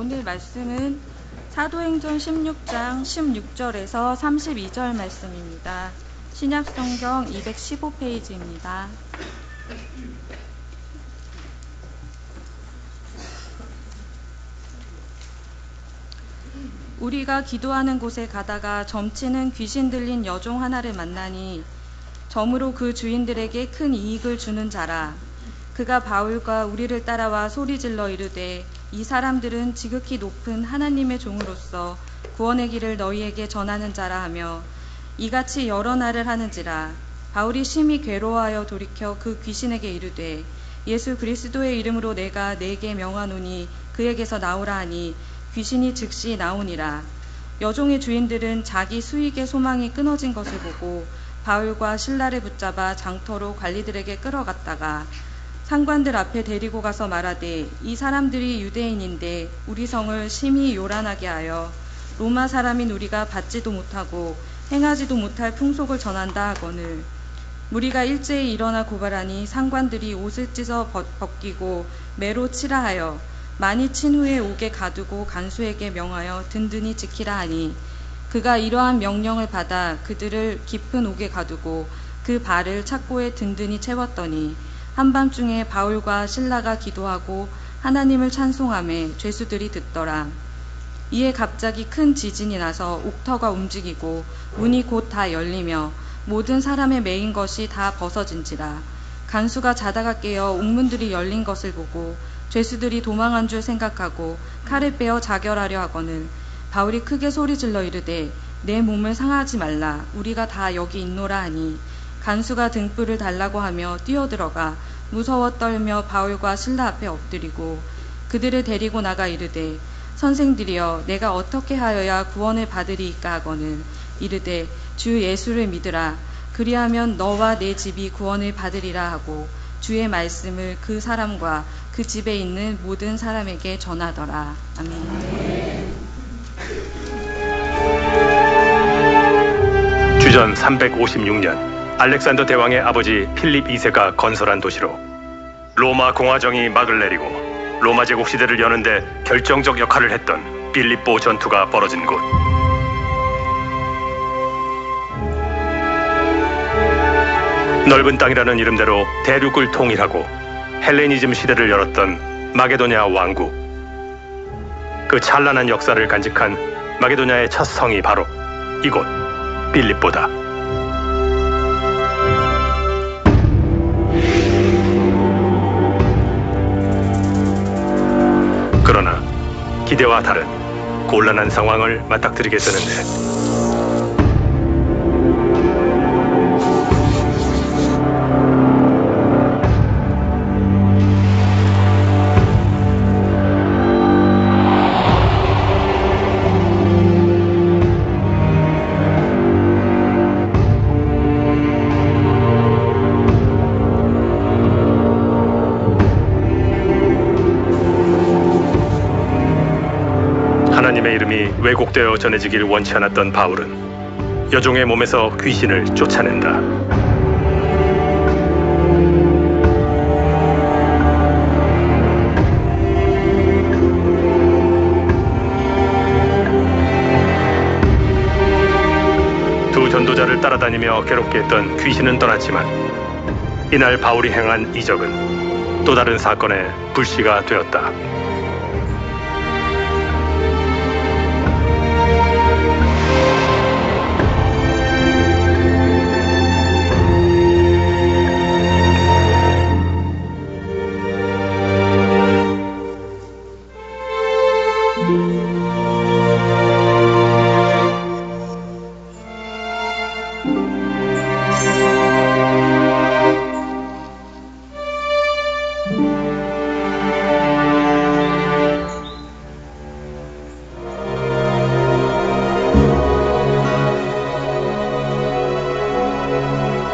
오늘 말씀은 사도행전 16장 16절에서 32절 말씀입니다. 신약성경 215페이지입니다. 우리가 기도하는 곳에 가다가 점치는 귀신 들린 여종 하나를 만나니 점으로 그 주인들에게 큰 이익을 주는 자라. 그가 바울과 우리를 따라와 소리질러 이르되 이 사람들은 지극히 높은 하나님의 종으로서 구원의 길을 너희에게 전하는 자라 하며 이같이 여러 날을 하는지라. 바울이 심히 괴로워하여 돌이켜 그 귀신에게 이르되 예수 그리스도의 이름으로 내가 네게 명하노니 그에게서 나오라 하니 귀신이 즉시 나오니라. 여종의 주인들은 자기 수익의 소망이 끊어진 것을 보고 바울과 실라를 붙잡아 장터로 관리들에게 끌어갔다가 상관들 앞에 데리고 가서 말하되 이 사람들이 유대인인데 우리 성을 심히 요란하게 하여 로마 사람인 우리가 받지도 못하고 행하지도 못할 풍속을 전한다 하거늘 무리가 일제히 일어나 고발하니 상관들이 옷을 찢어 벗기고 매로 치라 하여 많이 친 후에 옥에 가두고 간수에게 명하여 든든히 지키라 하니 그가 이러한 명령을 받아 그들을 깊은 옥에 가두고 그 발을 착고에 든든히 채웠더니 한밤중에 바울과 실라가 기도하고 하나님을 찬송하며 죄수들이 듣더라. 이에 갑자기 큰 지진이 나서 옥터가 움직이고 문이 곧 다 열리며 모든 사람의 매인 것이 다 벗어진지라. 간수가 자다가 깨어 옥문들이 열린 것을 보고 죄수들이 도망한 줄 생각하고 칼을 빼어 자결하려 하거늘 바울이 크게 소리질러 이르되 내 몸을 상하지 말라. 우리가 다 여기 있노라 하니 간수가 등불을 달라고 하며 뛰어들어가 무서워 떨며 바울과 실라 앞에 엎드리고 그들을 데리고 나가 이르되 선생들이여 내가 어떻게 하여야 구원을 받으리이까 하거늘 이르되 주 예수를 믿으라. 그리하면 너와 내 집이 구원을 받으리라 하고 주의 말씀을 그 사람과 그 집에 있는 모든 사람에게 전하더라. 아멘. 주전 356년 알렉산더 대왕의 아버지 필립 2세가 건설한 도시로 로마 공화정이 막을 내리고 로마 제국 시대를 여는데 결정적 역할을 했던 빌립보 전투가 벌어진 곳. 넓은 땅이라는 이름대로 대륙을 통일하고 헬레니즘 시대를 열었던 마게도냐 왕국. 그 찬란한 역사를 간직한 마게도냐의 첫 성이 바로 이곳 빌립보다. 그러나 기대와 다른 곤란한 상황을 맞닥뜨리게 되는데 하나님의 이름이 왜곡되어 전해지길 원치 않았던 바울은 여종의 몸에서 귀신을 쫓아낸다. 두 전도자를 따라다니며 괴롭게 했던 귀신은 떠났지만 이날 바울이 행한 이적은 또 다른 사건의 불씨가 되었다.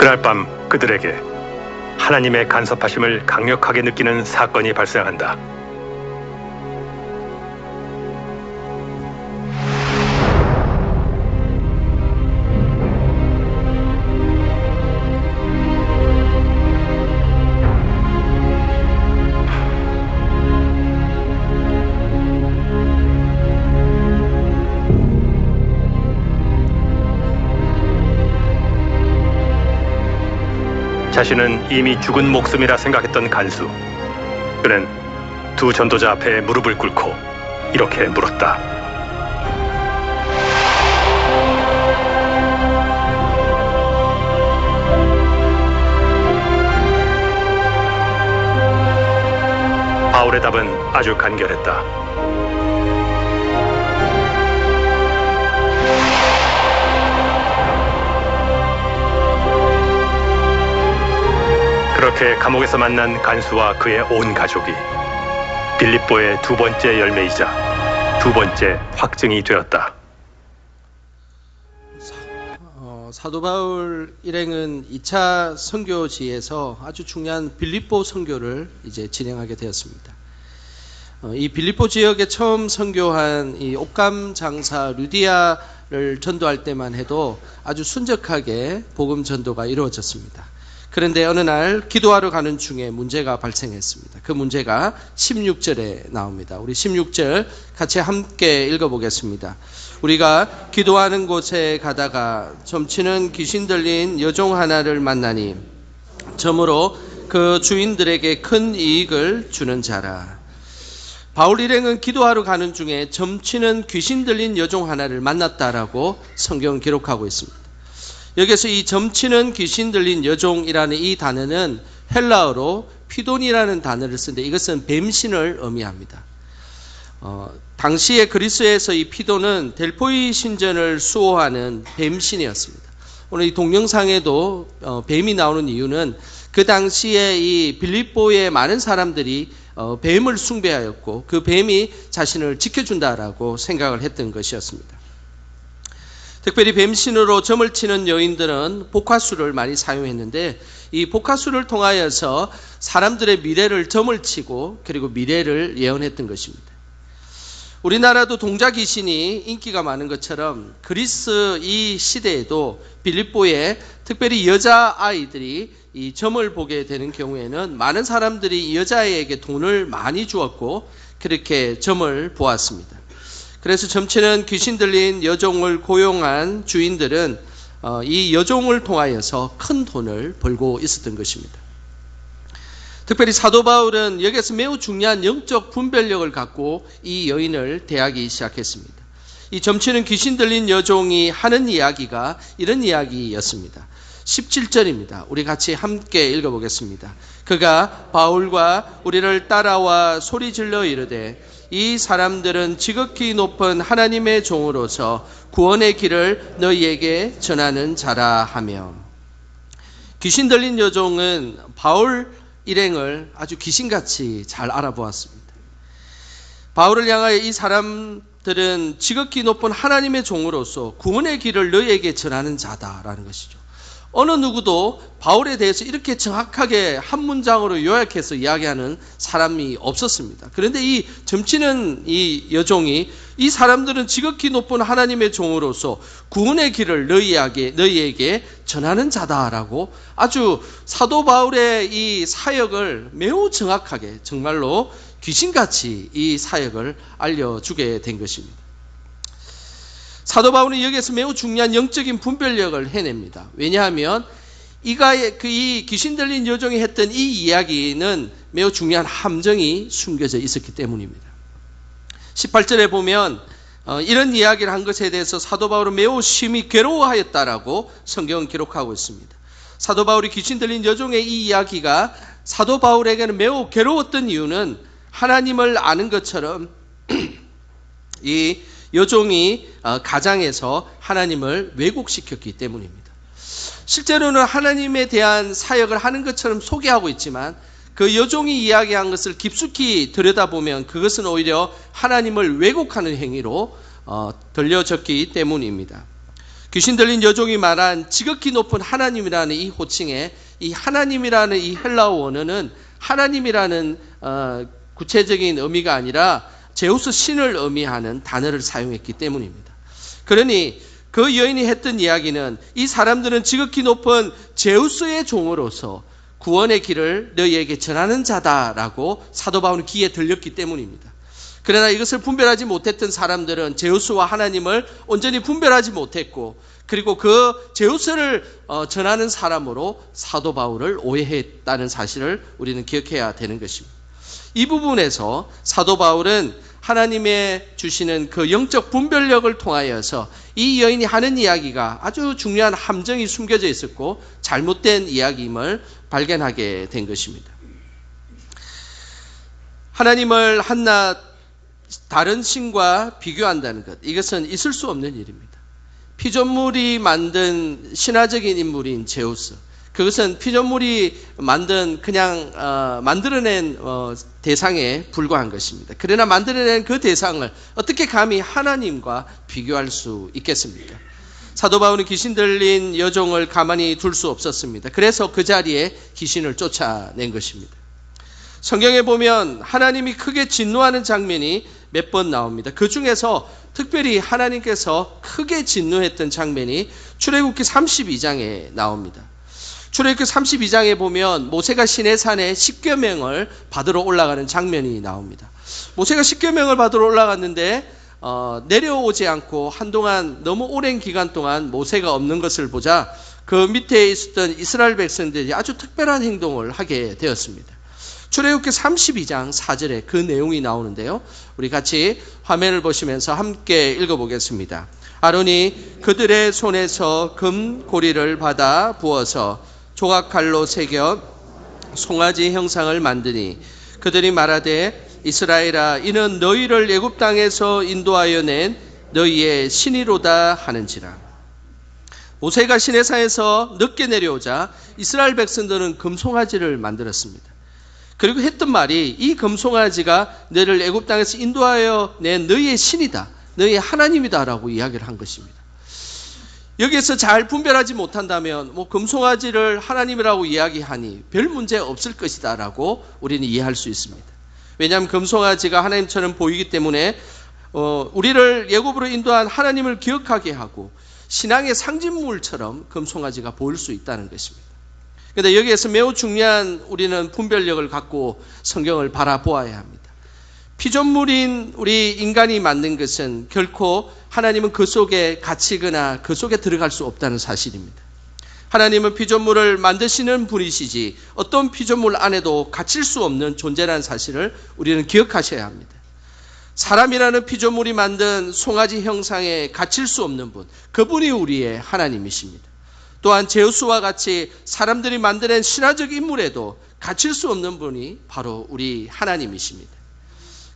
그날 밤 그들에게 하나님의 간섭하심을 강력하게 느끼는 사건이 발생한다. 자신은 이미 죽은 목숨이라 생각했던 간수. 그는 두 전도자 앞에 무릎을 꿇고 이렇게 물었다. 바울의 답은 아주 간결했다. 그렇게 감옥에서 만난 간수와 그의 온 가족이 빌립보의 두 번째 열매이자 두 번째 확증이 되었다. 사도 바울 일행은 2차 선교지에서 아주 중요한 빌립보 선교를 이제 진행하게 되었습니다. 이 빌립보 지역에 처음 선교한 이 옥감 장사 루디아를 전도할 때만 해도 아주 순적하게 복음 전도가 이루어졌습니다. 그런데 어느 날 기도하러 가는 중에 문제가 발생했습니다. 그 문제가 16절에 나옵니다. 우리 16절 같이 함께 읽어보겠습니다. 우리가 기도하는 곳에 가다가 점치는 귀신 들린 여종 하나를 만나니 점으로 그 주인들에게 큰 이익을 주는 자라. 바울 일행은 기도하러 가는 중에 점치는 귀신 들린 여종 하나를 만났다라고 성경 기록하고 있습니다. 여기서 이 점치는 귀신 들린 여종이라는 이 단어는 헬라어로 피돈이라는 단어를 쓰는데 이것은 뱀신을 의미합니다. 당시에 그리스에서 이 피돈은 델포이 신전을 수호하는 뱀신이었습니다. 오늘 이 동영상에도 뱀이 나오는 이유는 그 당시에 이 빌립보의 많은 사람들이 뱀을 숭배하였고 그 뱀이 자신을 지켜준다라고 생각을 했던 것이었습니다. 특별히 뱀신으로 점을 치는 여인들은 복화술을 많이 사용했는데 이 복화술을 통하여서 사람들의 미래를 점을 치고 그리고 미래를 예언했던 것입니다. 우리나라도 동자 귀신이 인기가 많은 것처럼 그리스 이 시대에도 빌립보에 특별히 여자아이들이 이 점을 보게 되는 경우에는 많은 사람들이 이 여자아이에게 돈을 많이 주었고 그렇게 점을 보았습니다. 그래서 점치는 귀신 들린 여종을 고용한 주인들은 이 여종을 통하여서 큰 돈을 벌고 있었던 것입니다. 특별히 사도 바울은 여기에서 매우 중요한 영적 분별력을 갖고 이 여인을 대하기 시작했습니다. 이 점치는 귀신 들린 여종이 하는 이야기가 이런 이야기였습니다. 17절입니다. 우리 같이 함께 읽어보겠습니다. 그가 바울과 우리를 따라와 소리질러 이르되 이 사람들은 지극히 높은 하나님의 종으로서 구원의 길을 너희에게 전하는 자라 하며, 귀신 들린 여종은 바울 일행을 아주 귀신같이 잘 알아보았습니다. 바울을 향하여 이 사람들은 지극히 높은 하나님의 종으로서 구원의 길을 너희에게 전하는 자다라는 것이죠. 어느 누구도 바울에 대해서 이렇게 정확하게 한 문장으로 요약해서 이야기하는 사람이 없었습니다. 그런데 이 점치는 이 여종이 이 사람들은 지극히 높은 하나님의 종으로서 구원의 길을 너희에게 전하는 자다라고 아주 사도 바울의 이 사역을 매우 정확하게 정말로 귀신같이 이 사역을 알려주게 된 것입니다. 사도 바울은 여기에서 매우 중요한 영적인 분별력을 해냅니다. 왜냐하면 이 귀신 들린 여종이 했던 이 이야기는 매우 중요한 함정이 숨겨져 있었기 때문입니다. 18절에 보면 이런 이야기를 한 것에 대해서 사도 바울은 매우 심히 괴로워하였다라고 성경은 기록하고 있습니다. 사도 바울이 귀신 들린 여종의 이 이야기가 사도 바울에게는 매우 괴로웠던 이유는 하나님을 아는 것처럼 이 여종이 가장에서 하나님을 왜곡시켰기 때문입니다. 실제로는 하나님에 대한 사역을 하는 것처럼 소개하고 있지만 그 여종이 이야기한 것을 깊숙이 들여다보면 그것은 오히려 하나님을 왜곡하는 행위로 들려졌기 때문입니다. 귀신 들린 여종이 말한 지극히 높은 하나님이라는 이 호칭에 이 하나님이라는 이 헬라어 원어는 하나님이라는 구체적인 의미가 아니라 제우스 신을 의미하는 단어를 사용했기 때문입니다. 그러니 그 여인이 했던 이야기는 이 사람들은 지극히 높은 제우스의 종으로서 구원의 길을 너희에게 전하는 자다라고 사도 바울은 귀에 들렸기 때문입니다. 그러나 이것을 분별하지 못했던 사람들은 제우스와 하나님을 온전히 분별하지 못했고 그리고 그 제우스를 전하는 사람으로 사도 바울을 오해했다는 사실을 우리는 기억해야 되는 것입니다. 이 부분에서 사도 바울은 하나님의 주시는 그 영적 분별력을 통하여서 이 여인이 하는 이야기가 아주 중요한 함정이 숨겨져 있었고 잘못된 이야기임을 발견하게 된 것입니다. 하나님을 한낱 다른 신과 비교한다는 것, 이것은 있을 수 없는 일입니다. 피조물이 만든 신화적인 인물인 제우스, 그것은 피조물이 만든 그냥 만들어낸 대상에 불과한 것입니다. 그러나 만들어낸 그 대상을 어떻게 감히 하나님과 비교할 수 있겠습니까? 사도 바울은 귀신 들린 여종을 가만히 둘 수 없었습니다. 그래서 그 자리에 귀신을 쫓아낸 것입니다. 성경에 보면 하나님이 크게 진노하는 장면이 몇 번 나옵니다. 그 중에서 특별히 하나님께서 크게 진노했던 장면이 출애굽기 32장에 나옵니다. 출애굽기 32장에 보면 모세가 시내산에 십계명을 받으러 올라가는 장면이 나옵니다. 모세가 십계명을 받으러 올라갔는데 내려오지 않고 한동안 너무 오랜 기간 동안 모세가 없는 것을 보자 그 밑에 있었던 이스라엘 백성들이 아주 특별한 행동을 하게 되었습니다. 출애굽기 32장 4절에 그 내용이 나오는데요. 우리 같이 화면을 보시면서 함께 읽어보겠습니다. 아론이 그들의 손에서 금 고리를 받아 부어서 조각칼로 새겨 송아지 형상을 만드니 그들이 말하되 이스라엘아 이는 너희를 애굽 땅에서 인도하여 낸 너희의 신이로다 하는지라. 모세가 시내산에서 늦게 내려오자 이스라엘 백성들은 금송아지를 만들었습니다. 그리고 했던 말이 이 금송아지가 너희를 애굽 땅에서 인도하여 낸 너희의 신이다, 너희의 하나님이다라고 이야기를 한 것입니다. 여기에서 잘 분별하지 못한다면 금송아지를 하나님이라고 이야기하니 별 문제 없을 것이다라고 우리는 이해할 수 있습니다. 왜냐하면 금송아지가 하나님처럼 보이기 때문에 우리를 애굽으로 인도한 하나님을 기억하게 하고 신앙의 상징물처럼 금송아지가 보일 수 있다는 것입니다. 그런데 여기에서 매우 중요한 우리는 분별력을 갖고 성경을 바라보아야 합니다. 피조물인 우리 인간이 만든 것은 결코 하나님은 그 속에 갇히거나 그 속에 들어갈 수 없다는 사실입니다. 하나님은 피조물을 만드시는 분이시지 어떤 피조물 안에도 갇힐 수 없는 존재라는 사실을 우리는 기억하셔야 합니다. 사람이라는 피조물이 만든 송아지 형상에 갇힐 수 없는 분, 그분이 우리의 하나님이십니다. 또한 제우스와 같이 사람들이 만들어낸 신화적 인물에도 갇힐 수 없는 분이 바로 우리 하나님이십니다.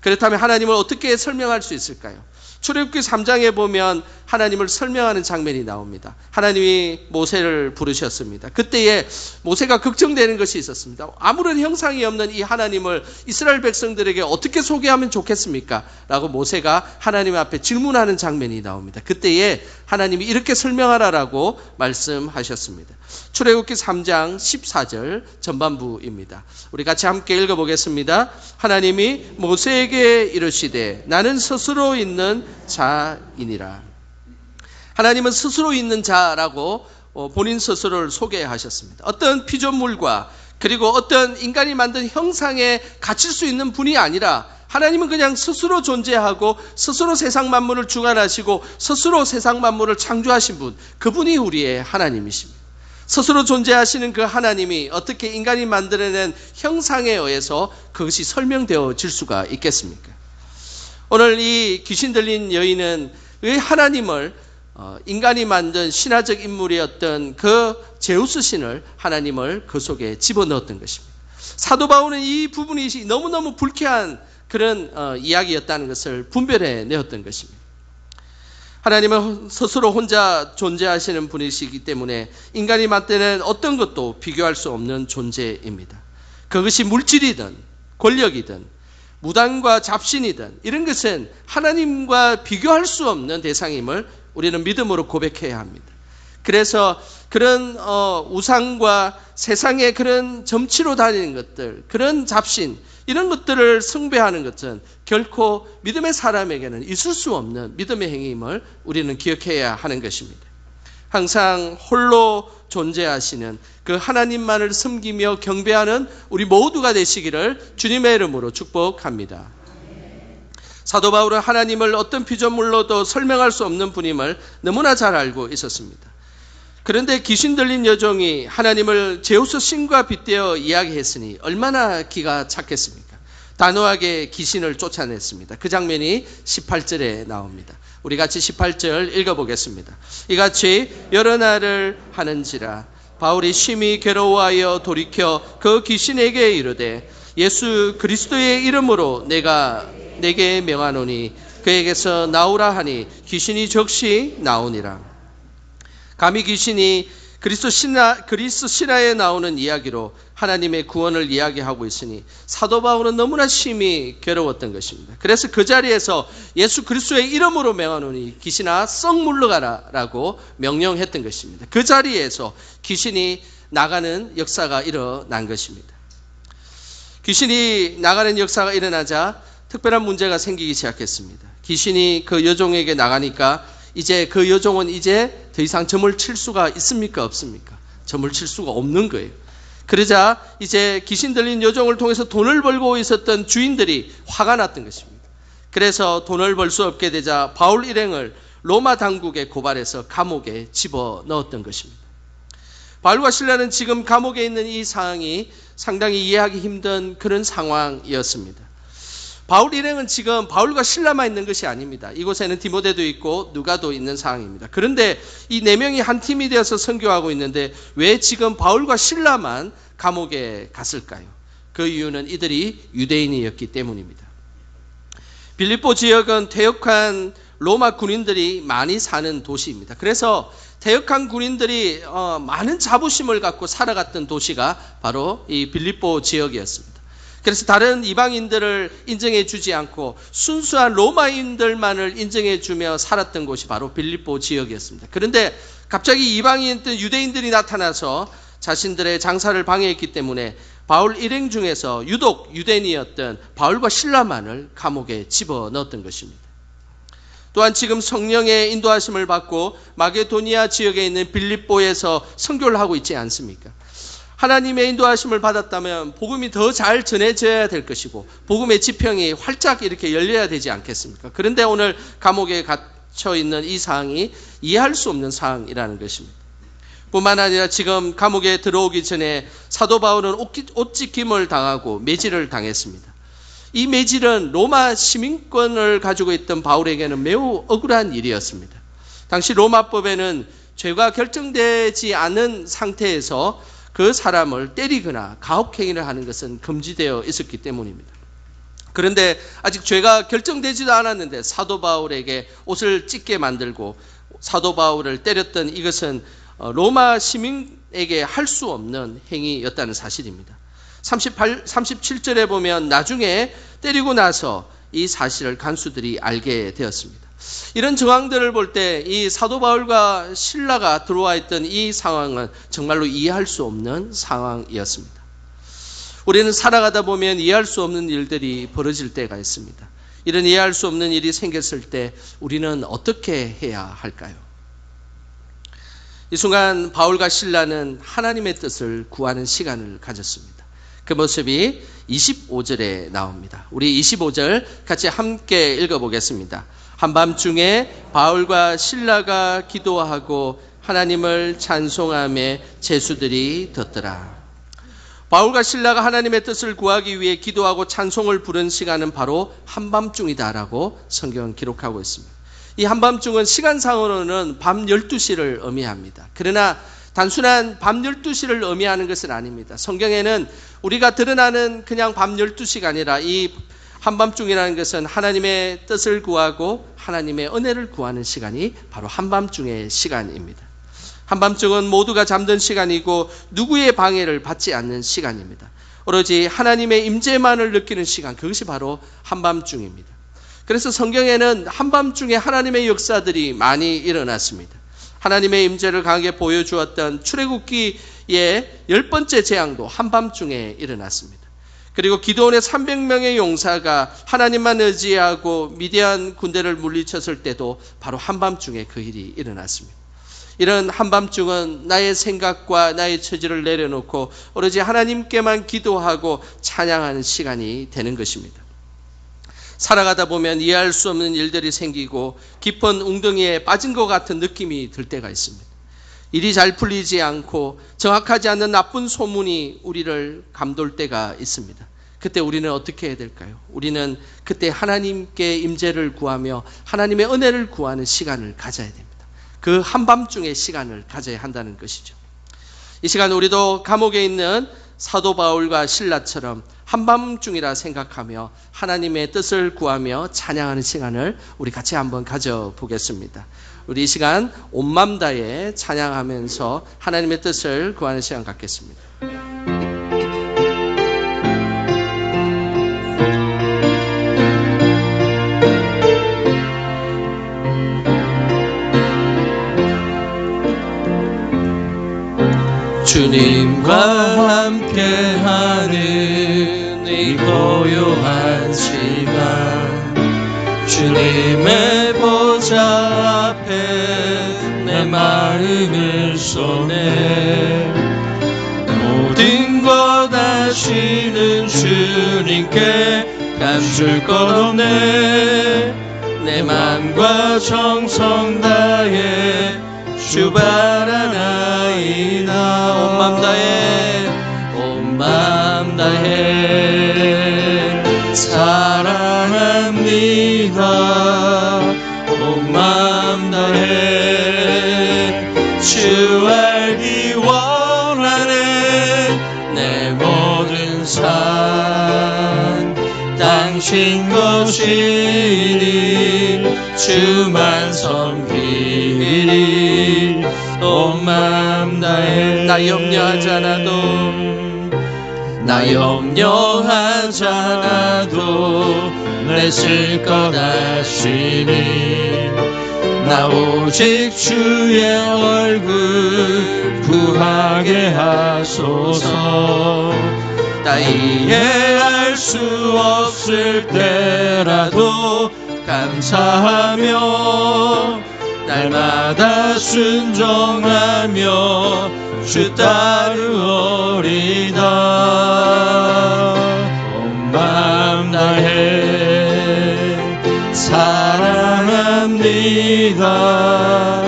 그렇다면 하나님을 어떻게 설명할 수 있을까요? 출애굽기 3장에 보면 하나님을 설명하는 장면이 나옵니다. 하나님이 모세를 부르셨습니다. 그때에 모세가 걱정되는 것이 있었습니다. 아무런 형상이 없는 이 하나님을 이스라엘 백성들에게 어떻게 소개하면 좋겠습니까? 라고 모세가 하나님 앞에 질문하는 장면이 나옵니다. 그때에 하나님이 이렇게 설명하라라고 말씀하셨습니다. 출애굽기 3장 14절 전반부입니다. 우리 같이 함께 읽어보겠습니다. 하나님이 모세에게 이르시되 나는 스스로 있는 자이니라. 하나님은 스스로 있는 자라고 본인 스스로를 소개하셨습니다. 어떤 피조물과 그리고 어떤 인간이 만든 형상에 갇힐 수 있는 분이 아니라 하나님은 그냥 스스로 존재하고 스스로 세상 만물을 주관하시고 스스로 세상 만물을 창조하신 분, 그분이 우리의 하나님이십니다. 스스로 존재하시는 그 하나님이 어떻게 인간이 만들어낸 형상에 의해서 그것이 설명되어질 수가 있겠습니까? 오늘 이 귀신 들린 여인은 왜 하나님을 인간이 만든 신화적 인물이었던 그 제우스 신을 하나님을 그 속에 집어넣었던 것입니다. 사도 바울은 이 부분이 너무너무 불쾌한 그런 이야기였다는 것을 분별해 내었던 것입니다. 하나님은 스스로 혼자 존재하시는 분이시기 때문에 인간이 만드는 어떤 것도 비교할 수 없는 존재입니다. 그것이 물질이든 권력이든 무당과 잡신이든 이런 것은 하나님과 비교할 수 없는 대상임을 우리는 믿음으로 고백해야 합니다. 그래서 그런 우상과 세상의 그런 점치로 다니는 것들, 그런 잡신, 이런 것들을 숭배하는 것은 결코 믿음의 사람에게는 있을 수 없는 믿음의 행위임을 우리는 기억해야 하는 것입니다. 항상 홀로 존재하시는 그 하나님만을 섬기며 경배하는 우리 모두가 되시기를 주님의 이름으로 축복합니다. 사도 바울은 하나님을 어떤 피조물로도 설명할 수 없는 분임을 너무나 잘 알고 있었습니다. 그런데 귀신 들린 여종이 하나님을 제우스 신과 빗대어 이야기했으니 얼마나 기가 찼겠습니까? 단호하게 귀신을 쫓아냈습니다. 그 장면이 18절에 나옵니다. 우리 같이 18절 읽어보겠습니다. 이같이 여러 날을 하는지라 바울이 심히 괴로워하여 돌이켜 그 귀신에게 이르되 예수 그리스도의 이름으로 내가 내게 명하노니 그에게서 나오라 하니 귀신이 즉시 나오니라. 감히 귀신이 그리스 신화에 나오는 이야기로 하나님의 구원을 이야기하고 있으니 사도 바울은 너무나 심히 괴로웠던 것입니다. 그래서 그 자리에서 예수 그리스도의 이름으로 명하노니 귀신아 썩 물러가라 라고 명령했던 것입니다. 그 자리에서 귀신이 나가는 역사가 일어난 것입니다. 귀신이 나가는 역사가 일어나자 특별한 문제가 생기기 시작했습니다. 귀신이 그 여종에게 나가니까 이제 그 여종은 이제 더 이상 점을 칠 수가 있습니까? 없습니까? 점을 칠 수가 없는 거예요. 그러자 이제 귀신 들린 여종을 통해서 돈을 벌고 있었던 주인들이 화가 났던 것입니다. 그래서 돈을 벌 수 없게 되자 바울 일행을 로마 당국에 고발해서 감옥에 집어넣었던 것입니다. 바울과 실라는 지금 감옥에 있는 이 상황이 상당히 이해하기 힘든 그런 상황이었습니다. 바울 일행은 지금 바울과 실라만 있는 것이 아닙니다. 이곳에는 디모데도 있고 누가도 있는 상황입니다. 그런데 이 네 명이 한 팀이 되어서 선교하고 있는데 왜 지금 바울과 실라만 감옥에 갔을까요? 그 이유는 이들이 유대인이었기 때문입니다. 빌립보 지역은 퇴역한 로마 군인들이 많이 사는 도시입니다. 그래서 퇴역한 군인들이 많은 자부심을 갖고 살아갔던 도시가 바로 이 빌립보 지역이었습니다. 그래서 다른 이방인들을 인정해 주지 않고 순수한 로마인들만을 인정해 주며 살았던 곳이 바로 빌립보 지역이었습니다. 그런데 갑자기 이방인들 유대인들이 나타나서 자신들의 장사를 방해했기 때문에 바울 일행 중에서 유독 유대인이었던 바울과 실라만을 감옥에 집어넣었던 것입니다. 또한 지금 성령의 인도하심을 받고 마게도니아 지역에 있는 빌립보에서 선교를 하고 있지 않습니까? 하나님의 인도하심을 받았다면 복음이 더 잘 전해져야 될 것이고 복음의 지평이 활짝 이렇게 열려야 되지 않겠습니까? 그런데 오늘 감옥에 갇혀 있는 이 상황이 이해할 수 없는 상황이라는 것입니다. 뿐만 아니라 지금 감옥에 들어오기 전에 사도 바울은 옷찢김을 당하고 매질을 당했습니다. 이 매질은 로마 시민권을 가지고 있던 바울에게는 매우 억울한 일이었습니다. 당시 로마법에는 죄가 결정되지 않은 상태에서 그 사람을 때리거나 가혹행위를 하는 것은 금지되어 있었기 때문입니다. 그런데 아직 죄가 결정되지도 않았는데 사도 바울에게 옷을 찢게 만들고 사도 바울을 때렸던 이것은 로마 시민에게 할 수 없는 행위였다는 사실입니다. 37절에 보면 나중에 때리고 나서 이 사실을 간수들이 알게 되었습니다. 이런 정황들을 볼 때 이 사도 바울과 실라가 들어와 있던 이 상황은 정말로 이해할 수 없는 상황이었습니다. 우리는 살아가다 보면 이해할 수 없는 일들이 벌어질 때가 있습니다. 이런 이해할 수 없는 일이 생겼을 때 우리는 어떻게 해야 할까요? 이 순간 바울과 실라는 하나님의 뜻을 구하는 시간을 가졌습니다. 그 모습이 25절에 나옵니다. 우리 25절 같이 함께 읽어보겠습니다. 한밤중에 바울과 실라가 기도하고 하나님을 찬송하며 제수들이 듣더라. 바울과 실라가 하나님의 뜻을 구하기 위해 기도하고 찬송을 부른 시간은 바로 한밤중이다라고 성경은 기록하고 있습니다. 이 한밤중은 시간상으로는 밤 12시를 의미합니다. 그러나 단순한 밤 12시를 의미하는 것은 아닙니다. 성경에는 우리가 드러나는 그냥 밤 12시가 아니라 이 한밤중이라는 것은 하나님의 뜻을 구하고 하나님의 은혜를 구하는 시간이 바로 한밤중의 시간입니다. 한밤중은 모두가 잠든 시간이고 누구의 방해를 받지 않는 시간입니다. 오로지 하나님의 임재만을 느끼는 시간, 그것이 바로 한밤중입니다. 그래서 성경에는 한밤중에 하나님의 역사들이 많이 일어났습니다. 하나님의 임재를 강하게 보여주었던 출애굽기의 10번째 재앙도 한밤중에 일어났습니다. 그리고 기드온의 300명의 용사가 하나님만 의지하고 미디안 군대를 물리쳤을 때도 바로 한밤중에 그 일이 일어났습니다. 이런 한밤중은 나의 생각과 나의 처지를 내려놓고 오로지 하나님께만 기도하고 찬양하는 시간이 되는 것입니다. 살아가다 보면 이해할 수 없는 일들이 생기고 깊은 웅덩이에 빠진 것 같은 느낌이 들 때가 있습니다. 일이 잘 풀리지 않고 정확하지 않는 나쁜 소문이 우리를 감돌 때가 있습니다. 그때 우리는 어떻게 해야 될까요? 우리는 그때 하나님께 임재를 구하며 하나님의 은혜를 구하는 시간을 가져야 됩니다. 그 한밤중의 시간을 가져야 한다는 것이죠. 이 시간 우리도 감옥에 있는 사도 바울과 실라처럼 한밤중이라 생각하며 하나님의 뜻을 구하며 찬양하는 시간을 우리 같이 한번 가져보겠습니다. 우리 이 시간 온 마음 다해 찬양하면서 하나님의 뜻을 구하는 시간 갖겠습니다. 주님과 함께하는 이 고요한 시간, 주님의 보좌 앞에 내 마음을 쏟네. 모든 것 아시는 주님께 감출 것 없네. 내 마음과 정성 다해 주 바라나이다. 온 맘 다해 온 맘 다해 사랑합니다. 온 맘 다해 주 알기 원하네. 내 모든 삶 당신 것이니 주만 섬기리. 온 마음 다해 나 염려하지 않아도 나 염려하지 않아도 내 쓸 것 아시니. 나 오직 주의 얼굴 구하게 하소서. 나 이해할 수 없을 때라도 감사하며 날마다 순종하며 주 따르오리다. 온 마음 다해 사랑합니다.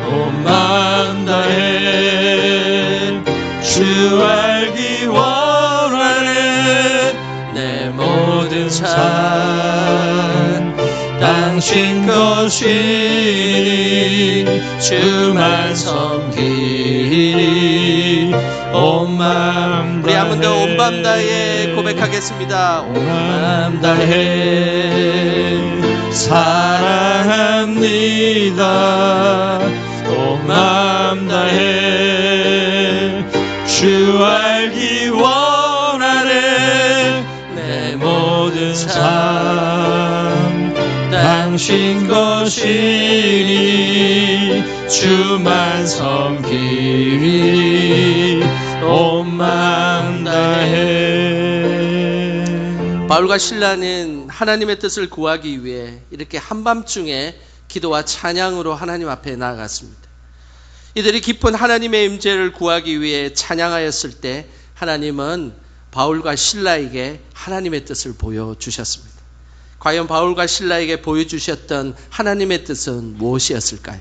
온 마음 다해 주 알기 원하네. 내 모든 삶 당신 것이니 주만 섬기리. 온 마음 다해 우리 한 번 더 온 맘 다해 고백하겠습니다. 온 맘 다해 사랑합니다. 온 맘 다해 주 알기 원하네. 내 모든 삶 당신 것이니 주만 섬기리. 온 마음 다해. 바울과 실라는 하나님의 뜻을 구하기 위해 이렇게 한밤중에 기도와 찬양으로 하나님 앞에 나아갔습니다. 이들이 깊은 하나님의 임재를 구하기 위해 찬양하였을 때 하나님은 바울과 실라에게 하나님의 뜻을 보여주셨습니다. 과연 바울과 실라에게 보여주셨던 하나님의 뜻은 무엇이었을까요?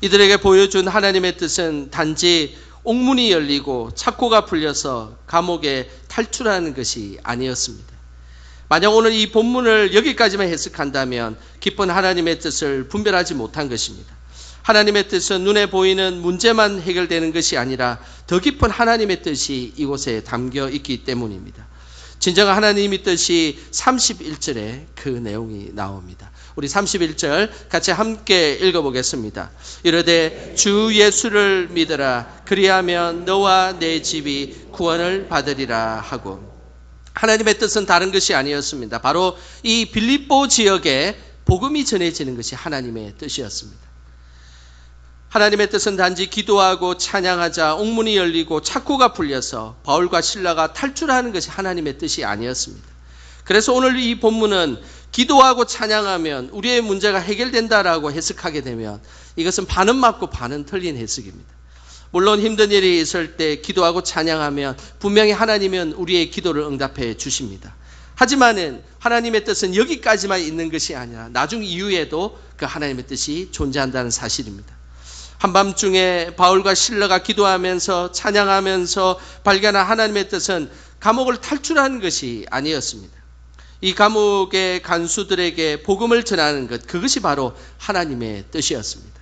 이들에게 보여준 하나님의 뜻은 단지 옥문이 열리고 착고가 풀려서 감옥에 탈출하는 것이 아니었습니다. 만약 오늘 이 본문을 여기까지만 해석한다면 깊은 하나님의 뜻을 분별하지 못한 것입니다. 하나님의 뜻은 눈에 보이는 문제만 해결되는 것이 아니라 더 깊은 하나님의 뜻이 이곳에 담겨 있기 때문입니다. 진정한 하나님의 뜻이 31절에 그 내용이 나옵니다. 우리 31절 같이 함께 읽어보겠습니다. 이르되 주 예수를 믿으라. 그리하면 너와 내 집이 구원을 받으리라 하고. 하나님의 뜻은 다른 것이 아니었습니다. 바로 이 빌립보 지역에 복음이 전해지는 것이 하나님의 뜻이었습니다. 하나님의 뜻은 단지 기도하고 찬양하자 옥문이 열리고 착고가 풀려서 바울과 실라가 탈출하는 것이 하나님의 뜻이 아니었습니다. 그래서 오늘 이 본문은 기도하고 찬양하면 우리의 문제가 해결된다라고 해석하게 되면 이것은 반은 맞고 반은 틀린 해석입니다. 물론 힘든 일이 있을 때 기도하고 찬양하면 분명히 하나님은 우리의 기도를 응답해 주십니다. 하지만은 하나님의 뜻은 여기까지만 있는 것이 아니라 나중 이후에도 그 하나님의 뜻이 존재한다는 사실입니다. 한밤중에 바울과 실라가 기도하면서 찬양하면서 발견한 하나님의 뜻은 감옥을 탈출하는 것이 아니었습니다. 이 감옥의 간수들에게 복음을 전하는 것, 그것이 바로 하나님의 뜻이었습니다.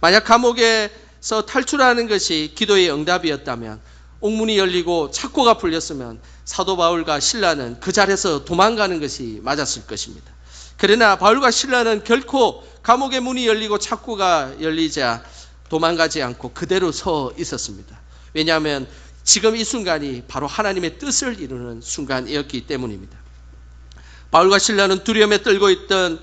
만약 감옥에서 탈출하는 것이 기도의 응답이었다면, 옥문이 열리고 착고가 풀렸으면 사도 바울과 실라는 그 자리에서 도망가는 것이 맞았을 것입니다. 그러나 바울과 실라는 결코 감옥의 문이 열리고 착고가 열리자 도망가지 않고 그대로 서 있었습니다. 왜냐하면 지금 이 순간이 바로 하나님의 뜻을 이루는 순간이었기 때문입니다. 바울과 실라는 두려움에 떨고 있던,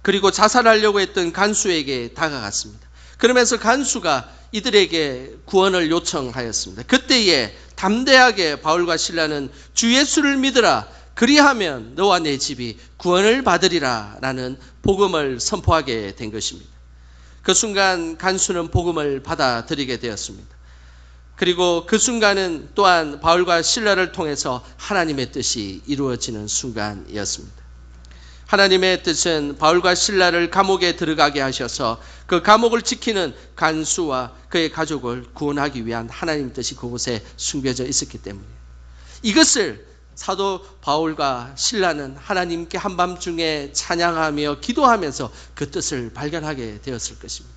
그리고 자살하려고 했던 간수에게 다가갔습니다. 그러면서 간수가 이들에게 구원을 요청하였습니다. 그때에 담대하게 바울과 실라는 주 예수를 믿으라, 그리하면 너와 내 집이 구원을 받으리라 라는 복음을 선포하게 된 것입니다. 그 순간 간수는 복음을 받아들이게 되었습니다. 그리고 그 순간은 또한 바울과 실라를 통해서 하나님의 뜻이 이루어지는 순간이었습니다. 하나님의 뜻은 바울과 실라를 감옥에 들어가게 하셔서 그 감옥을 지키는 간수와 그의 가족을 구원하기 위한 하나님의 뜻이 그곳에 숨겨져 있었기 때문이에요. 이것을 사도 바울과 실라는 하나님께 한밤중에 찬양하며 기도하면서 그 뜻을 발견하게 되었을 것입니다.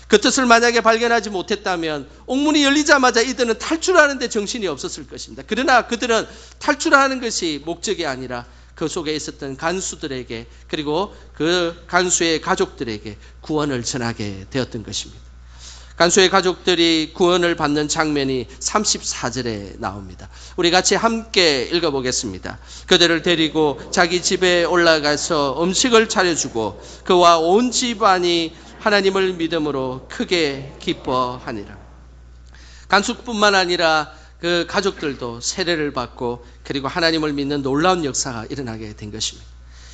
그 뜻을 만약에 발견하지 못했다면 옥문이 열리자마자 이들은 탈출하는 데 정신이 없었을 것입니다. 그러나 그들은 탈출하는 것이 목적이 아니라 그 속에 있었던 간수들에게, 그리고 그 간수의 가족들에게 구원을 전하게 되었던 것입니다. 간수의 가족들이 구원을 받는 장면이 34절에 나옵니다. 우리 같이 함께 읽어보겠습니다. 그들을 데리고 자기 집에 올라가서 음식을 차려주고 그와 온 집안이 하나님을 믿음으로 크게 기뻐하니라. 간수뿐만 아니라 그 가족들도 세례를 받고 그리고 하나님을 믿는 놀라운 역사가 일어나게 된 것입니다.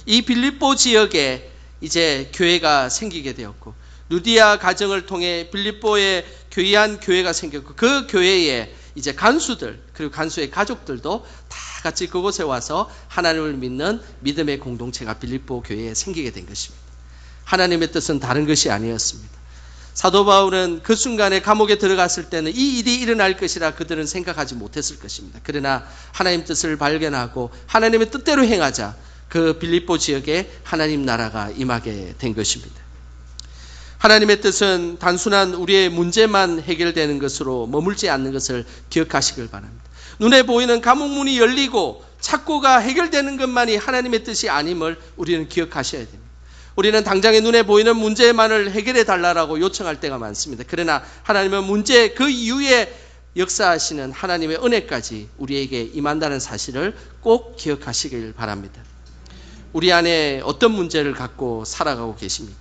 이 빌립보 지역에 이제 교회가 생기게 되었고, 루디아 가정을 통해 빌립보에 귀한 교회가 생겼고, 그 교회에 이제 간수들 그리고 간수의 가족들도 다 같이 그곳에 와서 하나님을 믿는 믿음의 공동체가 빌립보 교회에 생기게 된 것입니다. 하나님의 뜻은 다른 것이 아니었습니다. 사도 바울은 그 순간에 감옥에 들어갔을 때는 이 일이 일어날 것이라 그들은 생각하지 못했을 것입니다. 그러나 하나님 뜻을 발견하고 하나님의 뜻대로 행하자 그 빌립보 지역에 하나님 나라가 임하게 된 것입니다. 하나님의 뜻은 단순한 우리의 문제만 해결되는 것으로 머물지 않는 것을 기억하시길 바랍니다. 눈에 보이는 감옥문이 열리고 착고가 해결되는 것만이 하나님의 뜻이 아님을 우리는 기억하셔야 됩니다. 우리는 당장의 눈에 보이는 문제만을 해결해 달라고 요청할 때가 많습니다. 그러나 하나님은 문제 그 이후에 역사하시는 하나님의 은혜까지 우리에게 임한다는 사실을 꼭 기억하시길 바랍니다. 우리 안에 어떤 문제를 갖고 살아가고 계십니까?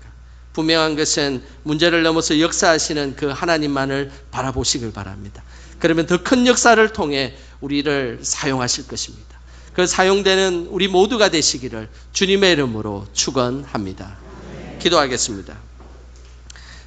분명한 것은 문제를 넘어서 역사하시는 그 하나님만을 바라보시길 바랍니다. 그러면 더 큰 역사를 통해 우리를 사용하실 것입니다. 그 사용되는 우리 모두가 되시기를 주님의 이름으로 축원합니다. 기도하겠습니다.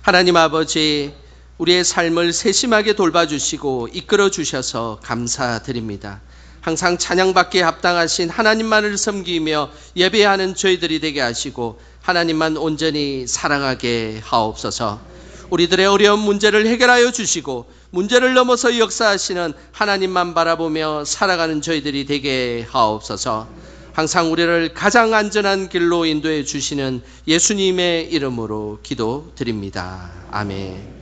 하나님 아버지, 우리의 삶을 세심하게 돌봐주시고 이끌어 주셔서 감사드립니다. 항상 찬양받기에 합당하신 하나님만을 섬기며 예배하는 저희들이 되게 하시고 하나님만 온전히 사랑하게 하옵소서. 우리들의 어려운 문제를 해결하여 주시고 문제를 넘어서 역사하시는 하나님만 바라보며 살아가는 저희들이 되게 하옵소서. 항상 우리를 가장 안전한 길로 인도해 주시는 예수님의 이름으로 기도드립니다. 아멘.